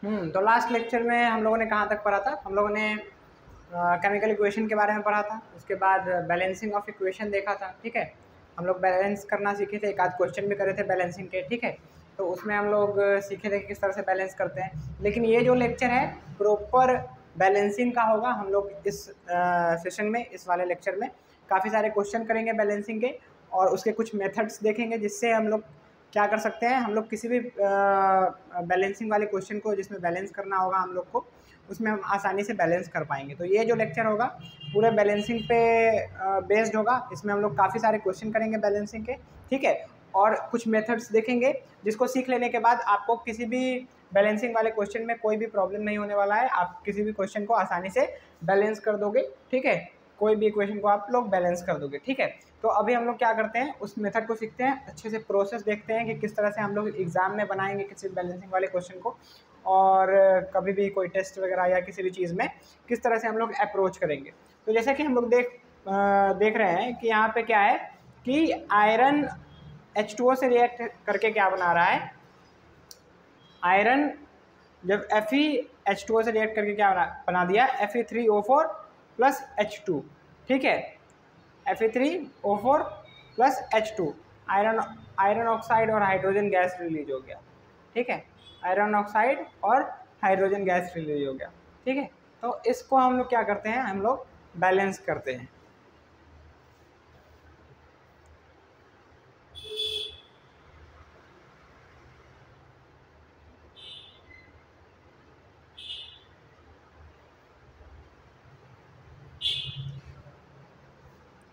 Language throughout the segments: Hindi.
तो लास्ट लेक्चर में हम लोगों ने कहाँ तक पढ़ा था? हम लोगों ने केमिकल इक्वेशन के बारे में पढ़ा था, उसके बाद बैलेंसिंग ऑफ इक्वेशन देखा था, ठीक है। हम लोग बैलेंस करना सीखे थे, एक आध क्वेश्चन भी करे थे बैलेंसिंग के, ठीक है। तो उसमें हम लोग सीखे थे कि किस तरह से बैलेंस करते हैं। लेकिन ये जो लेक्चर है प्रॉपर बैलेंसिंग का होगा। हम लोग इस सेशन में, इस वाले लेक्चर में काफ़ी सारे क्वेश्चन करेंगे बैलेंसिंग के, और उसके कुछ मेथड्स देखेंगे जिससे हम लोग क्या कर सकते हैं। हम लोग किसी भी बैलेंसिंग वाले क्वेश्चन को जिसमें बैलेंस करना होगा हम लोग को, उसमें हम आसानी से बैलेंस कर पाएंगे। तो ये जो लेक्चर होगा पूरे बैलेंसिंग पे बेस्ड होगा। इसमें हम लोग काफ़ी सारे क्वेश्चन करेंगे बैलेंसिंग के, ठीक है, और कुछ मेथड्स देखेंगे जिसको सीख लेने के बाद आपको किसी भी बैलेंसिंग वाले क्वेश्चन में कोई भी प्रॉब्लम नहीं होने वाला है। आप किसी भी क्वेश्चन को आसानी से बैलेंस कर दोगे, ठीक है। कोई भी इक्वेशन को आप लोग बैलेंस कर दोगे, ठीक है। तो अभी हम लोग क्या करते हैं, उस मेथड को सीखते हैं, अच्छे से प्रोसेस देखते हैं कि किस तरह से हम लोग एग्ज़ाम में बनाएंगे किसी बैलेंसिंग वाले क्वेश्चन को, और कभी भी कोई टेस्ट वगैरह या किसी भी चीज़ में किस तरह से हम लोग अप्रोच करेंगे। तो जैसे कि हम लोग देख रहे हैं कि यहाँ पे क्या है कि आयरन H2O से रिएक्ट करके क्या बना रहा है। आयरन जब FeH2O से रिएक्ट करके क्या बना दिया, Fe3O4 प्लस H2, ठीक है। Fe3O4 plus H2, iron oxide और हाइड्रोजन गैस रिलीज हो गया, ठीक है। आयरन ऑक्साइड और हाइड्रोजन गैस रिलीज हो गया, ठीक है। तो इसको हम लोग क्या करते हैं, हम लोग बैलेंस करते हैं।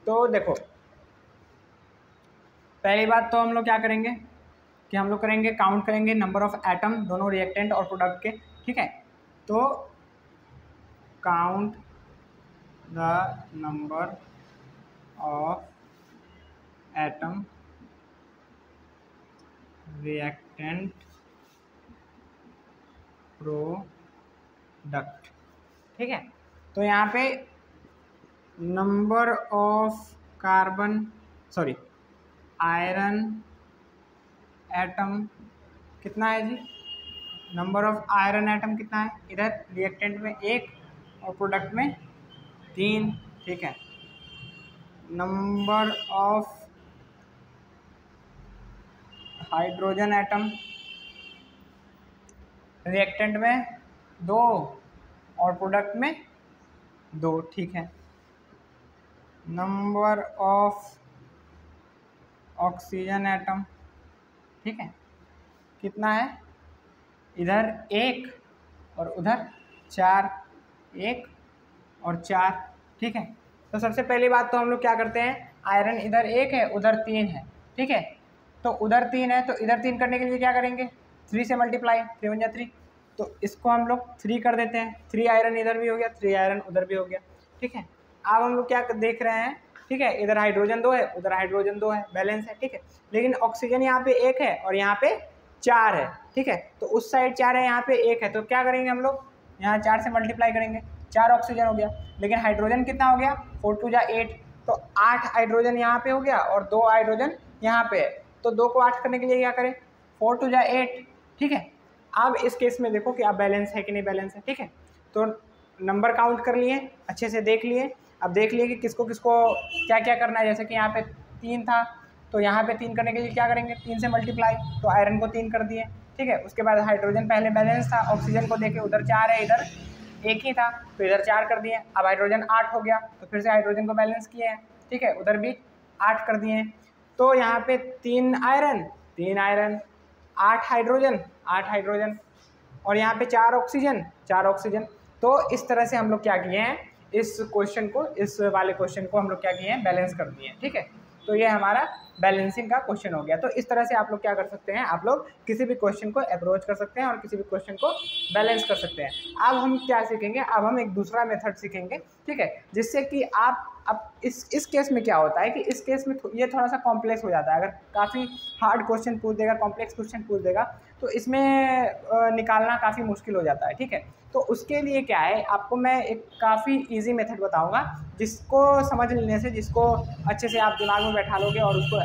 तो देखो, पहली बात तो हम लोग क्या करेंगे कि हम लोग काउंट करेंगे नंबर ऑफ एटम दोनों रिएक्टेंट और प्रोडक्ट के, ठीक है। तो count the number of atom reactant product, ठीक है। तो यहाँ पे नंबर ऑफ आयरन एटम कितना है जी, नंबर ऑफ आयरन एटम कितना है, इधर रिएक्टेंट में 1 और प्रोडक्ट में 3, ठीक है। Number of hydrogen atom reactant में 2 और प्रोडक्ट में 2, ठीक है। नंबर ऑफ ऑक्सीजन एटम, ठीक है, कितना है, इधर 1 और उधर 4, 1 और 4, ठीक है। तो सबसे पहली बात तो हम लोग क्या करते हैं, आयरन इधर 1 है उधर 3 है, ठीक है। तो उधर 3 है तो इधर 3 करने के लिए क्या करेंगे, 3 से मल्टीप्लाई, 3 1 3, तो इसको हम लोग 3 कर देते हैं। 3 आयरन इधर भी हो गया, 3 आयरन उधर भी हो गया, ठीक है। अब हम लोग क्या देख रहे हैं, ठीक है, इधर हाइड्रोजन 2 है उधर हाइड्रोजन 2 है, बैलेंस है, ठीक है। लेकिन ऑक्सीजन यहाँ पे 1 है और यहाँ पे 4 है, ठीक है। तो उस साइड 4 है, यहाँ पे 1 है, तो क्या करेंगे हम लोग, यहाँ 4 से मल्टीप्लाई करेंगे, 4 ऑक्सीजन हो गया। लेकिन हाइड्रोजन कितना हो गया, 4 2 जा 8, तो 8 हाइड्रोजन यहाँ पे हो गया और 2 हाइड्रोजन यहाँ पे है। तो 2 को 8 करने के लिए क्या करें, 4 2 जा 8, ठीक है। अब इस केस में देखो कि अब बैलेंस है कि नहीं बैलेंस है, ठीक है। तो नंबर काउंट कर लिए, अच्छे से देख लिए। अब देख लिए कि किसको किसको क्या क्या करना है। जैसे कि यहाँ पे 3 था तो यहाँ पे 3 करने के लिए क्या करेंगे, 3 से मल्टीप्लाई, तो आयरन को 3 कर दिए, ठीक है। उसके बाद हाइड्रोजन पहले बैलेंस था, ऑक्सीजन को देखे उधर 4 है इधर 1 ही था तो इधर 4 कर दिए। अब हाइड्रोजन 8 हो गया तो फिर से हाइड्रोजन को बैलेंस किए हैं, ठीक है, उधर भी 8 कर दिए। तो यहाँ पे 3 आयरन 8 हाइड्रोजन और यहाँ पे 4 ऑक्सीजन। तो इस तरह से हम लोग क्या किए हैं, इस वाले क्वेश्चन को हम लोग क्या किए हैं, बैलेंस कर दिए हैं, ठीक है। तो ये हमारा बैलेंसिंग का क्वेश्चन हो गया। तो इस तरह से आप लोग क्या कर सकते हैं, आप लोग किसी भी क्वेश्चन को अप्रोच कर सकते हैं और किसी भी क्वेश्चन को बैलेंस कर सकते हैं। अब हम क्या सीखेंगे, अब हम एक दूसरा मेथड सीखेंगे, ठीक है, जिससे कि आप अब इस केस में क्या होता है कि इस केस में ये थोड़ा सा कॉम्प्लेक्स हो जाता है। अगर काफ़ी हार्ड क्वेश्चन पूछ देगा, कॉम्प्लेक्स क्वेश्चन पूछ देगा तो इसमें निकालना काफ़ी मुश्किल हो जाता है, ठीक है। तो उसके लिए क्या है, आपको मैं एक काफ़ी इजी मेथड बताऊंगा जिसको समझ लेने से, जिसको अच्छे से आप दिमाग में बैठा लोगे और उसको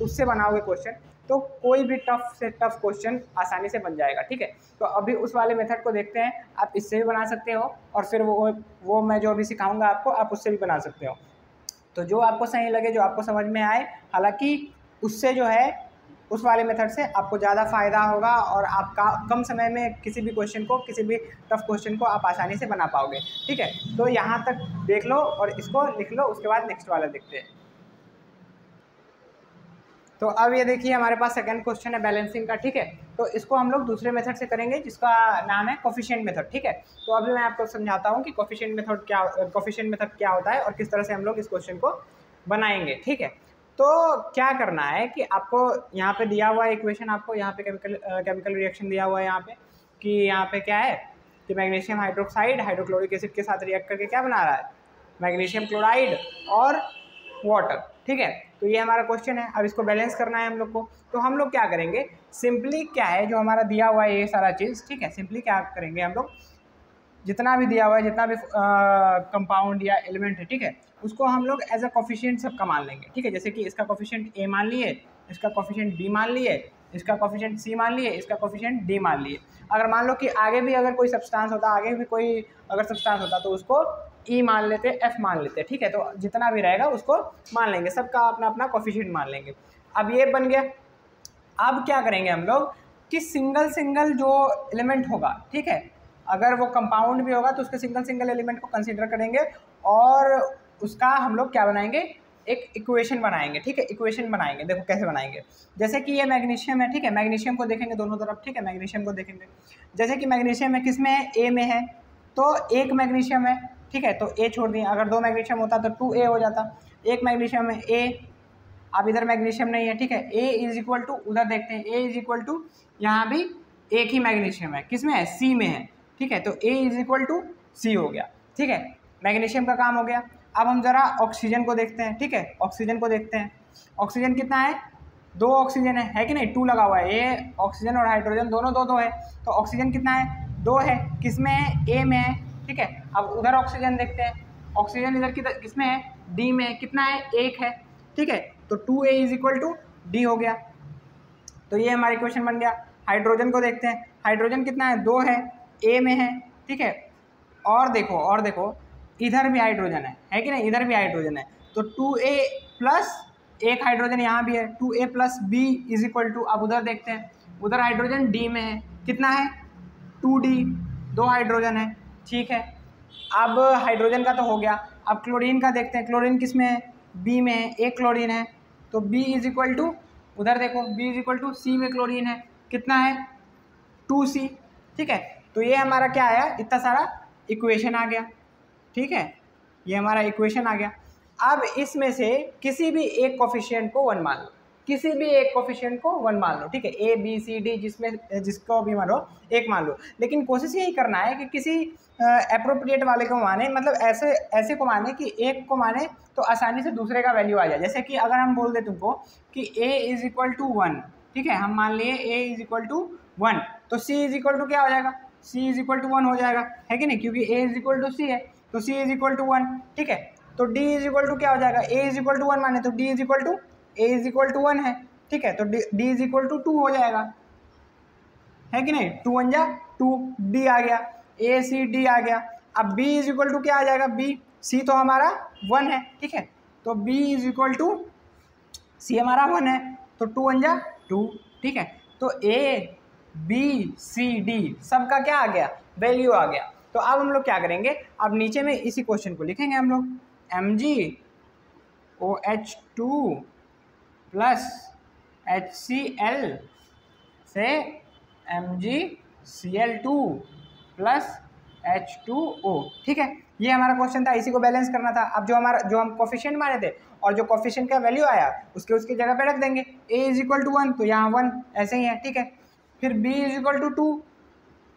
उससे बनाओगे क्वेश्चन तो कोई भी टफ से टफ क्वेश्चन आसानी से बन जाएगा। ठीक है, तो अभी उस वाले मेथड को देखते हैं। आप इससे भी बना सकते हो और फिर वो मैं जो अभी सिखाऊंगा आपको, आप उससे भी बना सकते हो। तो जो आपको सही लगे, जो आपको समझ में आए, हालांकि उससे जो है उस वाले मेथड से आपको ज़्यादा फ़ायदा होगा और आपका कम समय में किसी भी क्वेश्चन को, किसी भी टफ क्वेश्चन को आप आसानी से बना पाओगे। ठीक है, तो यहाँ तक देख लो और इसको लिख लो, उसके बाद नेक्स्ट वाला देखते हैं। तो अब ये देखिए हमारे पास सेकंड क्वेश्चन है बैलेंसिंग का। ठीक है, तो इसको हम लोग दूसरे मेथड से करेंगे जिसका नाम है कोफिशिएंट मेथड। ठीक है, तो अभी मैं आपको समझाता हूँ कि कोफिशिएंट मेथड क्या होता है और किस तरह से हम लोग इस क्वेश्चन को बनाएंगे। ठीक है, तो क्या करना है कि आपको यहाँ पे दिया हुआ है इक्वेशन, आपको यहाँ पे केमिकल रिएक्शन दिया हुआ है यहाँ पे, कि यहाँ पे क्या है कि मैग्नीशियम हाइड्रोक्साइड हाइड्रोक्लोरिक एसिड के साथ रिएक्ट करके क्या बना रहा है, मैग्नीशियम क्लोराइड और वाटर। ठीक है, तो ये हमारा क्वेश्चन है। अब इसको बैलेंस करना है हम लोग को, तो हम लोग क्या करेंगे, सिंपली क्या है जो हमारा दिया हुआ है ये सारा चीज़। ठीक है, सिंपली क्या करेंगे हम लोग, जितना भी दिया हुआ है, जितना भी कंपाउंड या एलिमेंट है, ठीक है, उसको हम लोग एज अ कोफिशिएंट सबका मान लेंगे। ठीक है, जैसे कि इसका कोफिशिएंट ए मान लिए, इसका कोफिशिएंट बी मान लिए, इसका कोफिशिएंट सी मान लिए, इसका कोफिशिएंट डी मान लिए। अगर मान लो कि आगे भी अगर कोई सब्सटेंस होता, आगे भी कोई अगर सब्सटेंस होता तो उसको ई मान लेते, एफ मान लेते। ठीक है, तो जितना भी रहेगा उसको मान लेंगे, सबका अपना अपना कोफिशिएंट मान लेंगे। अब ये बन गया। अब क्या करेंगे हम लोग कि सिंगल जो एलिमेंट होगा, ठीक है, अगर वो कंपाउंड भी होगा तो उसके सिंगल एलिमेंट को कंसीडर करेंगे और उसका हम लोग क्या बनाएंगे, एक इक्वेशन बनाएंगे। ठीक है, इक्वेशन बनाएंगे। देखो कैसे बनाएंगे, जैसे कि ये मैग्नीशियम है। ठीक है, मैग्नीशियम को देखेंगे दोनों तरफ। ठीक है, मैग्नीशियम को देखेंगे, जैसे कि मैग्नीशियम है, किस में है, ए में है, तो एक मैग्नीशियम है। ठीक है, तो ए छोड़ दिए, अगर दो मैग्नीशियम होता तो 2A हो जाता। एक मैग्नीशियम है ए, अब इधर मैग्नीशियम नहीं है। ठीक है, ए इज इक्वल टू, उधर देखते हैं, ए इज इक्वल टू, यहाँ भी एक ही मैग्नीशियम है, किस में है, सी में है। ठीक है, तो ए इज इक्वल टू सी हो गया। ठीक है, मैग्नीशियम का काम हो गया। अब हम जरा ऑक्सीजन को देखते हैं। ठीक है, ऑक्सीजन को देखते हैं। ऑक्सीजन कितना है, 2 ऑक्सीजन है कि नहीं, 2 लगा हुआ है, ये ऑक्सीजन और हाइड्रोजन दोनों दो है, तो ऑक्सीजन कितना है, 2 है, किस में है, ए में है। ठीक है, अब उधर ऑक्सीजन देखते हैं, ऑक्सीजन इधर किस में है, डी में है, कितना है, 1 है। ठीक है, तो 2A is equal to D हो गया, तो ये हमारा इक्वेशन बन गया। हाइड्रोजन को देखते हैं, हाइड्रोजन कितना है, 2 है, ए में है। ठीक है, और देखो इधर भी हाइड्रोजन है कि नहीं, इधर भी हाइड्रोजन है, तो 2A प्लस एक हाइड्रोजन यहाँ भी है, 2A plus B is equal to, अब उधर देखते हैं, उधर हाइड्रोजन डी में है, कितना है, 2D, 2 हाइड्रोजन है। ठीक है, अब हाइड्रोजन का तो हो गया। अब क्लोरीन का देखते हैं, क्लोरीन किस में है, बी में है, एक क्लोरीन है, तो बी इज इक्वल टू, उधर देखो बी इज इक्वल टू सी में क्लोरीन है, कितना है, 2C। ठीक है, तो ये हमारा क्या आया, इतना सारा इक्वेशन आ गया। ठीक है, ये हमारा इक्वेशन आ गया। अब इसमें से किसी भी एक कोफिशिएंट को 1 मान लो, किसी भी एक कोफिशिएंट को 1 मान लो। ठीक है, ए बी सी डी जिसको भी मानो 1 मान लो, लेकिन कोशिश यही करना है कि किसी अप्रोप्रिएट वाले को माने, मतलब ऐसे को माने कि एक को माने तो आसानी से दूसरे का वैल्यू आ जाए। जैसे कि अगर हम बोल दे तुमको कि a इज इक्वल टू 1, ठीक है, हम मान लिए a इज इक्वल टू 1, तो c इज इक्वल टू क्या हो जाएगा, c इज इक्वल टू 1 हो जाएगा, है कि नहीं, क्योंकि a is equal to c है, तो c इज इक्वल टू 1। ठीक है, तो d इज इक्वल टू क्या हो जाएगा, a इज इक्वल टू 1 माने तो d is equal to a is equal to 1 है। ठीक है, तो d इज इक्वल टू 2 हो जाएगा, है कि नहीं, 2 1 जा 2, d आ गया, a c d आ गया। अब b इज इक्वल टू क्या आ जाएगा, b, c तो हमारा 1 है। ठीक है, तो b is equal to c हमारा 1 है, तो 2 1 जा 2। ठीक है, तो a b c d सबका क्या आ गया, वैल्यू आ गया। तो अब हम लोग क्या करेंगे, अब नीचे में इसी क्वेश्चन को लिखेंगे हम लोग, MgOH2 प्लस HCl से MgCl2 प्लस H2O। ठीक है, ये हमारा क्वेश्चन था, इसी को बैलेंस करना था। अब जो हम कोफिशिएंट माने थे और जो कोफिशिएंट का वैल्यू आया उसकी जगह पे रख देंगे। a इज इक्वल टू 1 तो यहाँ 1 ऐसे ही है। ठीक है, फिर b इज इक्वल टू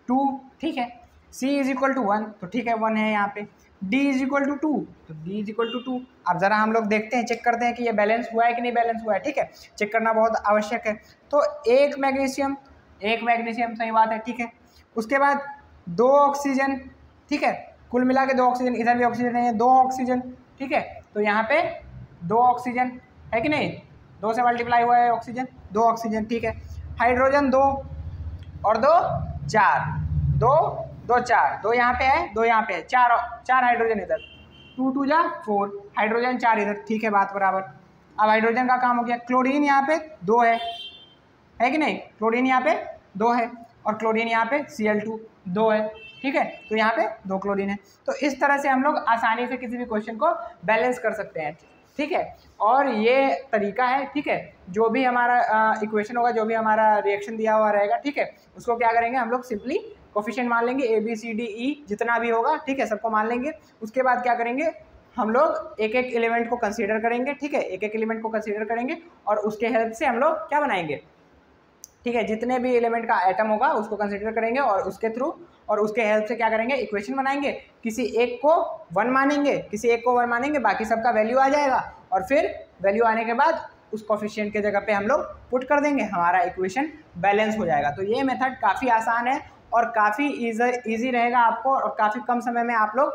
2, ठीक है, c इज इक्वल टू 1 तो ठीक है 1 है यहाँ पे, d इज इक्वल टू 2 तो d इज इक्वल टू 2। अब ज़रा हम लोग देखते हैं, चेक करते हैं कि ये बैलेंस हुआ है कि नहीं बैलेंस हुआ है। ठीक है, चेक करना बहुत आवश्यक है। तो एक मैग्नीशियम सही बात है। ठीक है, उसके बाद 2 ऑक्सीजन, ठीक है, कुल मिला के 2 ऑक्सीजन, इधर भी ऑक्सीजन नहीं है, 2 ऑक्सीजन। ठीक है, तो यहाँ पे 2 ऑक्सीजन है कि नहीं, 2 से मल्टीप्लाई हुआ है ऑक्सीजन, 2 ऑक्सीजन, ठीक है। हाइड्रोजन 2 और 2 4, 2 2 4, 2 यहाँ पे है, 2 यहाँ पे है, 4 हाइड्रोजन इधर, 2 2 जा 4, हाइड्रोजन 4 इधर, ठीक है, बात बराबर। अब हाइड्रोजन का काम हो गया। क्लोरीन यहाँ पे 2 है कि नहीं, क्लोरीन यहाँ पे 2 है और क्लोरीन यहाँ पे Cl2 2 है, ठीक है, तो यहाँ पे 2 क्लोरीन है। तो इस तरह से हम लोग आसानी से किसी भी क्वेश्चन को बैलेंस कर सकते हैं, ठीक है। और ये तरीका है, ठीक है, जो भी हमारा इक्वेशन होगा, जो भी हमारा रिएक्शन दिया हुआ रहेगा, ठीक है, उसको क्या करेंगे हम लोग, सिंपली कोफिशिएंट मान लेंगे, ABCDE जितना भी होगा, ठीक है, सबको मान लेंगे। उसके बाद क्या करेंगे हम लोग, एक एक एलिमेंट को कंसीडर करेंगे, ठीक है, एक एक एलिमेंट को कंसीडर करेंगे और उसके हेल्प से हम लोग क्या बनाएंगे, ठीक है, जितने भी एलिमेंट का एटम होगा उसको कंसीडर करेंगे और उसके थ्रू और उसके हेल्प से क्या करेंगे, इक्वेशन बनाएंगे। किसी एक को 1 मानेंगे, किसी एक को 1 मानेंगे, बाकी सबका वैल्यू आ जाएगा और फिर वैल्यू आने के बाद उस कोफिशिएंट के जगह पे हम लोग पुट कर देंगे, हमारा इक्वेशन बैलेंस हो जाएगा। तो ये मेथड काफ़ी आसान है और काफ़ी ईजी रहेगा आपको और काफ़ी कम समय में आप लोग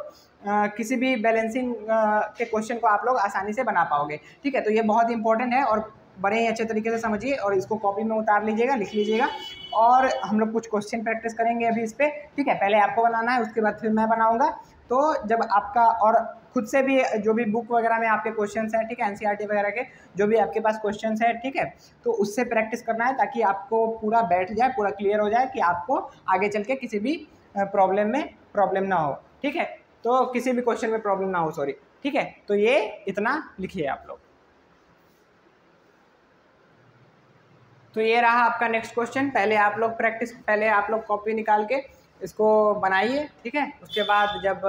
किसी भी बैलेंसिंग के क्वेश्चन को आप लोग आसानी से बना पाओगे, ठीक है। तो ये बहुत इंपॉर्टेंट है और बड़े ही अच्छे तरीके से समझिए और इसको कॉपी में उतार लीजिएगा, लिख लीजिएगा। और हम लोग कुछ क्वेश्चन प्रैक्टिस करेंगे अभी इस पर, ठीक है। पहले आपको बनाना है, उसके बाद फिर मैं बनाऊंगा। तो जब आपका और खुद से भी जो भी बुक वगैरह में आपके क्वेश्चंस हैं, ठीक है, NCERT वगैरह के जो भी आपके पास क्वेश्चंस हैं, ठीक है, तो उससे प्रैक्टिस करना है ताकि आपको पूरा बैठ जाए, पूरा क्लियर हो जाए कि आपको आगे चल के किसी भी प्रॉब्लम ना हो, ठीक है। तो किसी भी क्वेश्चन में प्रॉब्लम ना हो, सॉरी, ठीक है। तो ये इतना लिखिए आप लोग। तो ये रहा आपका नेक्स्ट क्वेश्चन। पहले आप लोग कॉपी निकाल के इसको बनाइए, ठीक है। उसके बाद जब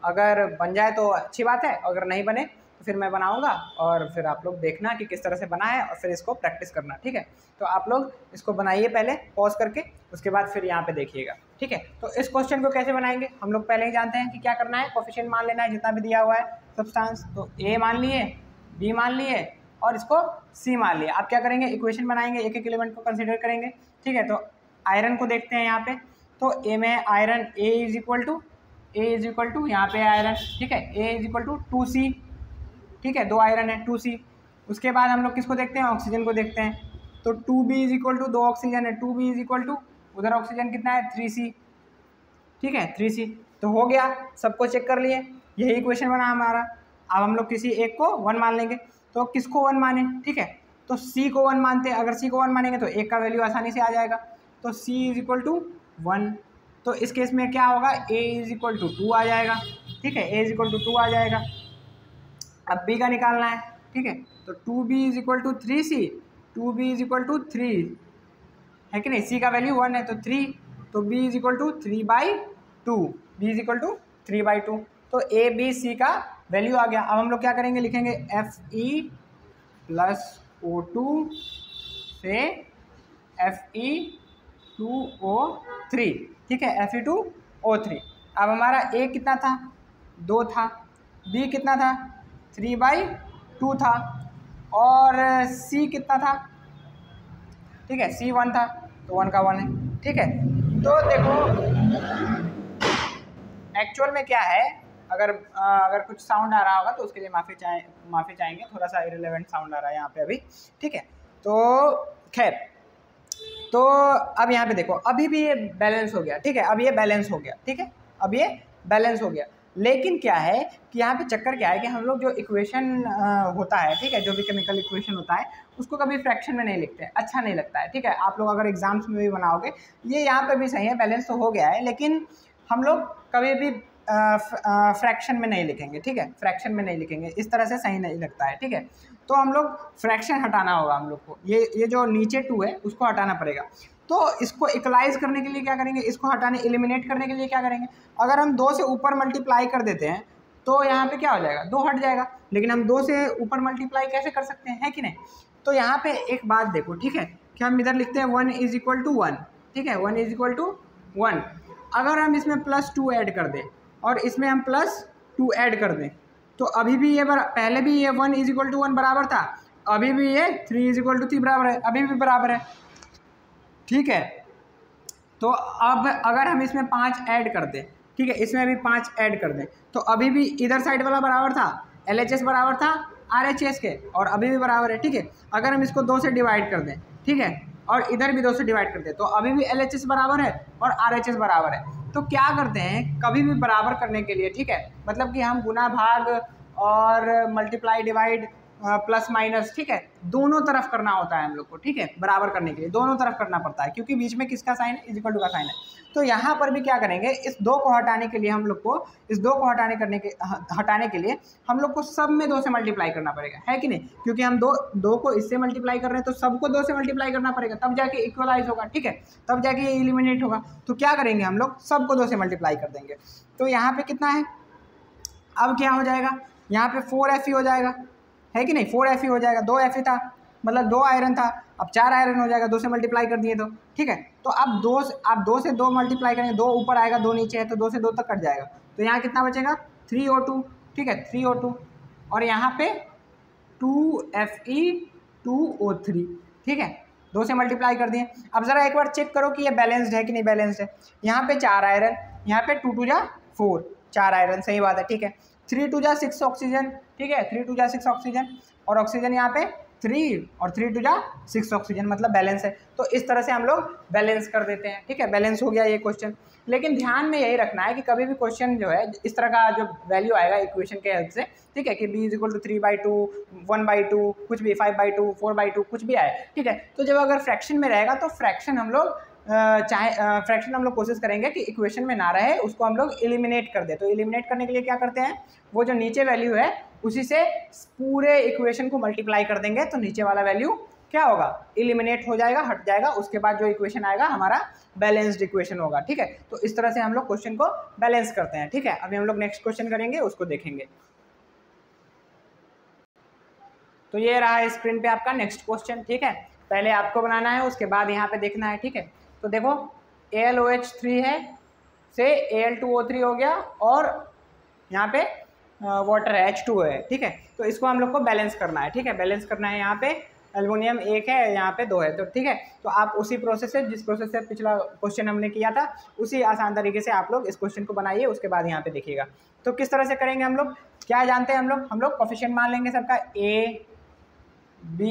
अगर बन जाए तो अच्छी बात है, अगर नहीं बने तो फिर मैं बनाऊंगा और फिर आप लोग देखना कि किस तरह से बना है और फिर इसको प्रैक्टिस करना, ठीक है। तो आप लोग इसको बनाइए पहले पॉज करके, उसके बाद फिर यहाँ पे देखिएगा, ठीक है। तो इस क्वेश्चन को कैसे बनाएंगे हम लोग पहले ही जानते हैं कि क्या करना है, कोफिशिएंट मान लेना है जितना भी दिया हुआ है सब्सटेंस। तो A मान लिए, B मान लिए और इसको C मान लिया। आप क्या करेंगे, इक्वेशन बनाएंगे, एक एक एलिमेंट को कंसीडर करेंगे, ठीक है। तो आयरन को देखते हैं यहाँ पे। तो A में iron A is equal to यहाँ पे आयरन, ठीक है, A is equal to 2C, ठीक है, 2 आयरन है 2C। उसके बाद हम लोग किसको देखते हैं, ऑक्सीजन को देखते हैं। तो 2B is equal to 2 oxygen है, 2B इज इक्वल टू उधर ऑक्सीजन कितना है 3C, ठीक है, 3C। तो हो गया, सबको चेक कर लिए, यही इक्वेशन बना हमारा। अब हम लोग किसी एक को 1 मान लेंगे। तो किसको 1 माने, ठीक है, तो C को 1 मानते हैं। अगर C को 1 मानेंगे तो एक का वैल्यू आसानी से आ जाएगा। तो C इज इक्वल टू 1। तो इस केस में क्या होगा, A इज इक्वल टू 2 आ जाएगा, ठीक है, A इज इक्वल टू 2 आ जाएगा। अब B का निकालना है, ठीक है। तो 2B is equal to 3C, 2B is equal to 3 है कि नहीं, C का वैल्यू 1 है तो 3, तो B is equal to 3/2, B is equal to 3/2। तो A B C का वैल्यू आ गया। अब हम लोग क्या करेंगे, लिखेंगे Fe प्लस O2 से Fe2O3, ठीक है, Fe2O3। अब हमारा A कितना था, 2 था, B कितना था 3/2 था और C कितना था, ठीक है, C 1 था, तो 1 का 1 है, ठीक है। तो देखो एक्चुअल में क्या है, अगर कुछ साउंड आ रहा होगा तो उसके लिए माफ़ी चाहेंगे, थोड़ा सा इरेलेवेंट साउंड आ रहा है यहाँ पे अभी, ठीक है। तो खैर, तो अब यहाँ पे देखो, अभी भी ये बैलेंस हो गया, ठीक है, अब ये बैलेंस हो गया, ठीक है, अब ये बैलेंस हो गया। लेकिन क्या है कि यहाँ पे चक्कर क्या है कि हम लोग जो इक्वेशन होता है, ठीक है, जो भी केमिकल इक्वेशन होता है उसको कभी फ्रैक्शन में नहीं लिखते हैं, अच्छा नहीं लगता है, ठीक है। आप लोग अगर एग्जाम्स में भी बनाओगे, ये यहाँ पे भी सही है, बैलेंस तो हो गया है, लेकिन हम लोग कभी भी फ्रैक्शन में नहीं लिखेंगे, ठीक है, फ्रैक्शन में नहीं लिखेंगे, इस तरह से सही नहीं लगता है, ठीक है। तो हम लोग फ्रैक्शन हटाना होगा हम लोग को, ये जो नीचे 2 है उसको हटाना पड़ेगा। तो इसको इक्वलाइज करने के लिए क्या करेंगे, इसको हटाने एलिमिनेट करने के लिए क्या करेंगे, अगर हम 2 से ऊपर मल्टीप्लाई कर देते हैं तो यहाँ पे क्या हो जाएगा, 2 हट जाएगा। लेकिन हम 2 से ऊपर मल्टीप्लाई कैसे कर सकते हैं, है कि नहीं। तो यहाँ पे एक बात देखो, ठीक है, कि हम इधर लिखते हैं 1 इज इक्वल टू 1, ठीक है, 1 इज इक्वल टू 1। अगर हम इसमें +2 ऐड कर दें और इसमें हम +2 ऐड कर दें तो अभी भी ये पहले भी ये 1 इज इक्वल टू 1 बराबर था, अभी भी ये 3 इज इक्वल टू 3 बराबर है, अभी भी बराबर है, ठीक है। तो अब अगर हम इसमें 5 ऐड कर दें, ठीक है, इसमें भी 5 ऐड कर दें तो अभी भी इधर साइड वाला बराबर था, LHS बराबर था RHS के, और अभी भी बराबर है, ठीक है। अगर हम इसको 2 से डिवाइड कर दें, ठीक है, और इधर भी 2 से डिवाइड कर दें, तो अभी भी LHS बराबर है और RHS बराबर है। तो क्या करते हैं कभी भी बराबर करने के लिए, ठीक है, मतलब कि हम गुना भाग और मल्टीप्लाई डिवाइड प्लस माइनस, ठीक है, दोनों तरफ करना होता है हम लोग को, ठीक है, बराबर करने के लिए दोनों तरफ करना पड़ता है, क्योंकि बीच में किसका साइन है, इज इक्वल टू का साइन है। तो यहाँ पर भी क्या करेंगे, इस 2 को हटाने के लिए हम लोग को, इस 2 को हटाने के लिए हम लोग को सब में 2 से मल्टीप्लाई करना पड़ेगा, है कि नहीं, क्योंकि हम दो को इससे मल्टीप्लाई कर रहे हैं, तो सबको 2 से मल्टीप्लाई करना पड़ेगा, तब जाके इक्वलाइज होगा, ठीक है, तब जाके ये एलिमिनेट होगा। तो क्या करेंगे हम लोग, सबको 2 से मल्टीप्लाई कर देंगे। तो यहाँ पे कितना है, अब क्या हो जाएगा, यहाँ पे 4Fe हो जाएगा, है कि नहीं, 4Fe हो जाएगा, 2Fe था, मतलब 2 आयरन था, अब 4 आयरन हो जाएगा, 2 से मल्टीप्लाई कर दिए तो, ठीक है। तो अब 2 से 2 मल्टीप्लाई करेंगे, 2 ऊपर आएगा 2 नीचे है, तो 2 से 2 तक कट जाएगा, तो यहाँ कितना बचेगा 3O2, ठीक है, 3O2, और यहाँ पे 2Fe2O3, ठीक है, 2 से मल्टीप्लाई कर दिए। अब ज़रा एक बार चेक करो कि ये बैलेंस्ड है कि नहीं बैलेंस्ड है। यहाँ पे 4 आयरन, यहाँ पे 2 2 जा 4, 4 आयरन, सही बात है, ठीक है। 3 2 जा 6 ऑक्सीजन, ठीक है, 3 2 जा 6 ऑक्सीजन, और ऑक्सीजन यहाँ पे 3 और 3 2 जा 6 ऑक्सीजन, मतलब बैलेंस है। तो इस तरह से हम लोग बैलेंस कर देते हैं, ठीक है, बैलेंस हो गया ये क्वेश्चन। लेकिन ध्यान में यही रखना है कि कभी भी क्वेश्चन जो है इस तरह का जो वैल्यू आएगा इक्वेशन के हेल्प से, ठीक है, कि b = 3/2, 1/2, कुछ भी 5/2, 4/2, कुछ भी आए, ठीक है। तो जब अगर फ्रैक्शन में रहेगा तो फ्रैक्शन हम लोग फ्रैक्शन हम लोग कोशिश करेंगे कि इक्वेशन में ना रहे, उसको हम लोग एलिमिनेट कर दे। तो एलिमिनेट करने के लिए क्या करते हैं, वो जो नीचे वैल्यू है उसी से पूरे इक्वेशन को मल्टीप्लाई कर देंगे, तो नीचे वाला वैल्यू क्या होगा, एलिमिनेट हो जाएगा, हट जाएगा। उसके बाद जो इक्वेशन आएगा हमारा बैलेंस्ड इक्वेशन होगा, ठीक है। तो इस तरह से हम लोग क्वेश्चन को बैलेंस करते हैं, ठीक है। अभी हम लोग नेक्स्ट क्वेश्चन करेंगे, उसको देखेंगे। तो ये रहा स्क्रीन पे आपका नेक्स्ट क्वेश्चन, ठीक है। पहले आपको बनाना है, उसके बाद यहाँ पे देखना है, ठीक है। तो देखो AlOH3 है से Al2O3 हो गया, और यहाँ पे वाटर है, H2 है, ठीक है। तो इसको हम लोग को बैलेंस करना है, ठीक है, बैलेंस करना है। यहाँ पे एल्युमिनियम 1 है, यहाँ पे 2 है, तो ठीक है। तो आप उसी प्रोसेस से, जिस प्रोसेस से पिछला क्वेश्चन हमने किया था, उसी आसान तरीके से आप लोग इस क्वेश्चन को बनाइए, उसके बाद यहाँ पे देखिएगा। तो किस तरह से करेंगे हम लोग, क्या जानते हैं हम लोग कोफिशिएंट मान लेंगे सबका, A B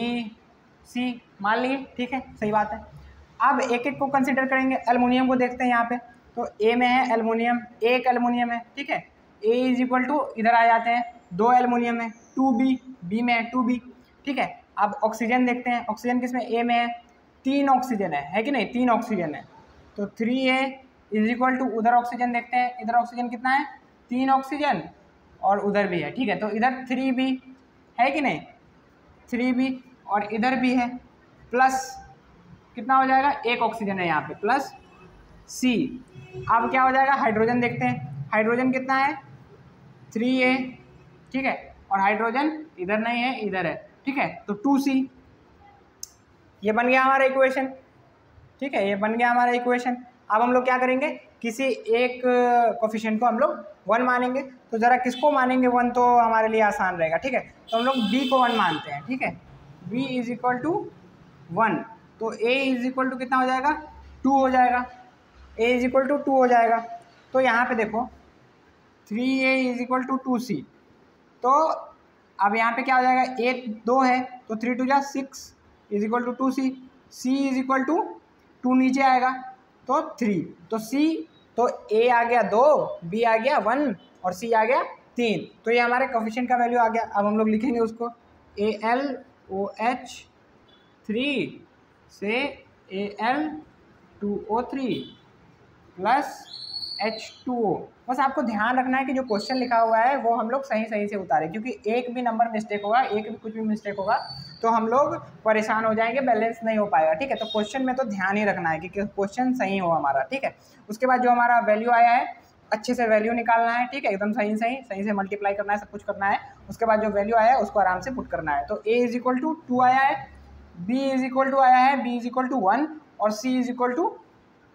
C मान लिए, ठीक है, सही बात है। अब एक एक को कंसिडर करेंगे, एल्युमिनियम को देखते हैं यहाँ पे। तो A में है एल्युमिनियम, एक एल्युमिनियम है, ठीक है, A = इधर आ जाते हैं 2 एल्युमिनियम है, 2B, B में है 2B, ठीक है। अब ऑक्सीजन देखते हैं, ऑक्सीजन किसमें, A में है, 3 ऑक्सीजन है कि नहीं, 3 ऑक्सीजन है, तो 3A = उधर ऑक्सीजन देखते हैं, इधर ऑक्सीजन कितना है, 3 ऑक्सीजन, और उधर भी है, ठीक है। तो इधर 3B है कि नहीं, 3B, और इधर भी है, प्लस कितना हो जाएगा, 1 ऑक्सीजन है यहाँ पे, प्लस C। अब क्या हो जाएगा, हाइड्रोजन देखते हैं, हाइड्रोजन कितना है, 3A, ठीक है, और हाइड्रोजन इधर नहीं है, इधर है, ठीक है, तो 2C। ये बन गया हमारा इक्वेशन, ठीक है, ये बन गया हमारा इक्वेशन। अब हम लोग क्या करेंगे, किसी एक कोफिशिएंट को हम लोग 1 मानेंगे। तो ज़रा किसको मानेंगे 1, तो हमारे लिए आसान रहेगा, ठीक है। तो हम लोग B को 1 मानते हैं, ठीक है, B = 1, तो A = कितना हो जाएगा, 2 हो जाएगा, A = 2 हो जाएगा। तो यहाँ पे देखो 3A = 2C, तो अब यहाँ पे क्या हो जाएगा, A 2 है, तो 3 2 जा 6 = 2C, C = 2 नीचे आएगा तो 3, तो C, तो A आ गया 2, B आ गया 1 और C आ गया 3। तो ये हमारे कोफिशिएंट का वैल्यू आ गया। अब हम लोग लिखेंगे उसको, AlOH3 से Al2O3 प्लस H2O। बस आपको ध्यान रखना है कि जो क्वेश्चन लिखा हुआ है वो हम लोग सही से उतारें, क्योंकि एक भी नंबर मिस्टेक होगा, एक भी कुछ भी मिस्टेक होगा तो हम लोग परेशान हो जाएंगे, बैलेंस नहीं हो पाएगा, ठीक है। तो क्वेश्चन में तो ध्यान ही रखना है कि क्वेश्चन सही हो हमारा, ठीक है। उसके बाद जो हमारा वैल्यू आया है अच्छे से वैल्यू निकालना है, ठीक है, एकदम सही से मल्टीप्लाई करना है, सब कुछ करना है। उसके बाद जो वैल्यू आया है उसको आराम से पुट करना है। तो A = 2 आया है, B = आया है, B = 1 और C =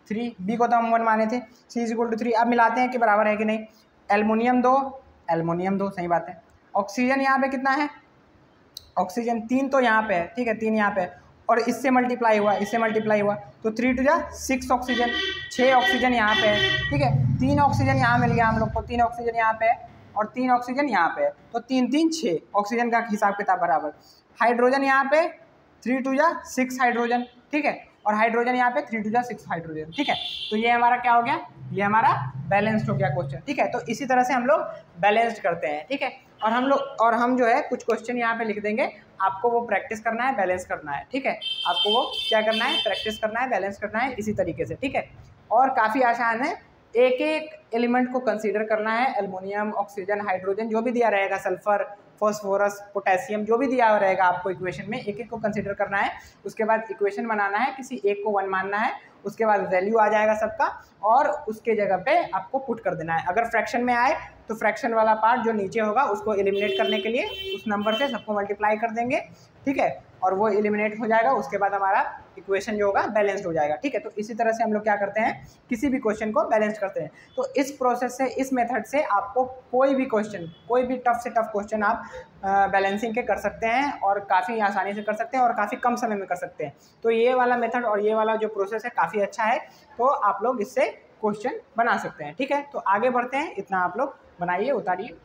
3। B को तो हम 1 माने थे, C = 3। अब मिलाते हैं कि बराबर है कि नहीं। एल्युमिनियम 2, सही बात है। ऑक्सीजन यहाँ पे कितना है, ऑक्सीजन 3 तो यहाँ पे है, ठीक है, 3 यहाँ पे है, और इससे मल्टीप्लाई हुआ, तो 3 2 जा 6 ऑक्सीजन, 6 ऑक्सीजन यहाँ पे है, ठीक है। 3 ऑक्सीजन यहाँ मिल गया हम लोग को, 3 ऑक्सीजन यहाँ पे है, और 3 ऑक्सीजन यहाँ पे है, तो 3 3 6 ऑक्सीजन का हिसाब किताब बराबर। हाइड्रोजन यहाँ पे 3 2 जा 6 हाइड्रोजन, ठीक है, और हाइड्रोजन यहाँ पे 3 2 जा 6 हाइड्रोजन, ठीक है। तो ये हमारा क्या हो गया, ये हमारा बैलेंस्ड हो गया क्वेश्चन, ठीक है। तो इसी तरह से हम लोग बैलेंस्ड करते हैं, ठीक है। और हम जो है कुछ क्वेश्चन यहाँ पे लिख देंगे, आपको वो प्रैक्टिस करना है, बैलेंस करना है, ठीक है। आपको वो क्या करना है, प्रैक्टिस करना है, बैलेंस करना है इसी तरीके से, ठीक है। और काफ़ी आसान है, एक एक एलिमेंट को कंसीडर करना है, एल्युमिनियम, ऑक्सीजन, हाइड्रोजन, जो भी दिया रहेगा, सल्फर, फॉस्फोरस, पोटेशियम, जो भी दिया रहेगा आपको इक्वेशन में, एक एक को कंसीडर करना है। उसके बाद इक्वेशन बनाना है, किसी एक को 1 मानना है, उसके बाद वैल्यू आ जाएगा सबका, और उसके जगह पे आपको पुट कर देना है। अगर फ्रैक्शन में आए तो फ्रैक्शन वाला पार्ट जो नीचे होगा उसको एलिमिनेट करने के लिए उस नंबर से सबको मल्टीप्लाई कर देंगे, ठीक है, और वो एलिमिनेट हो जाएगा। उसके बाद हमारा इक्वेशन जो होगा बैलेंस्ड हो जाएगा, ठीक है। तो इसी तरह से हम लोग क्या करते हैं, किसी भी क्वेश्चन को बैलेंस करते हैं। तो इस प्रोसेस से, इस मेथड से आपको कोई भी क्वेश्चन, कोई भी टफ से टफ क्वेश्चन आप बैलेंसिंग के कर सकते हैं, और काफ़ी आसानी से कर सकते हैं, और काफ़ी कम समय में कर सकते हैं। तो ये वाला मेथड और ये वाला जो प्रोसेस है काफ़ी अच्छा है, तो आप लोग इससे क्वेश्चन बना सकते हैं, ठीक है। तो आगे बढ़ते हैं, इतना आप लोग बनाइए, उतारिए।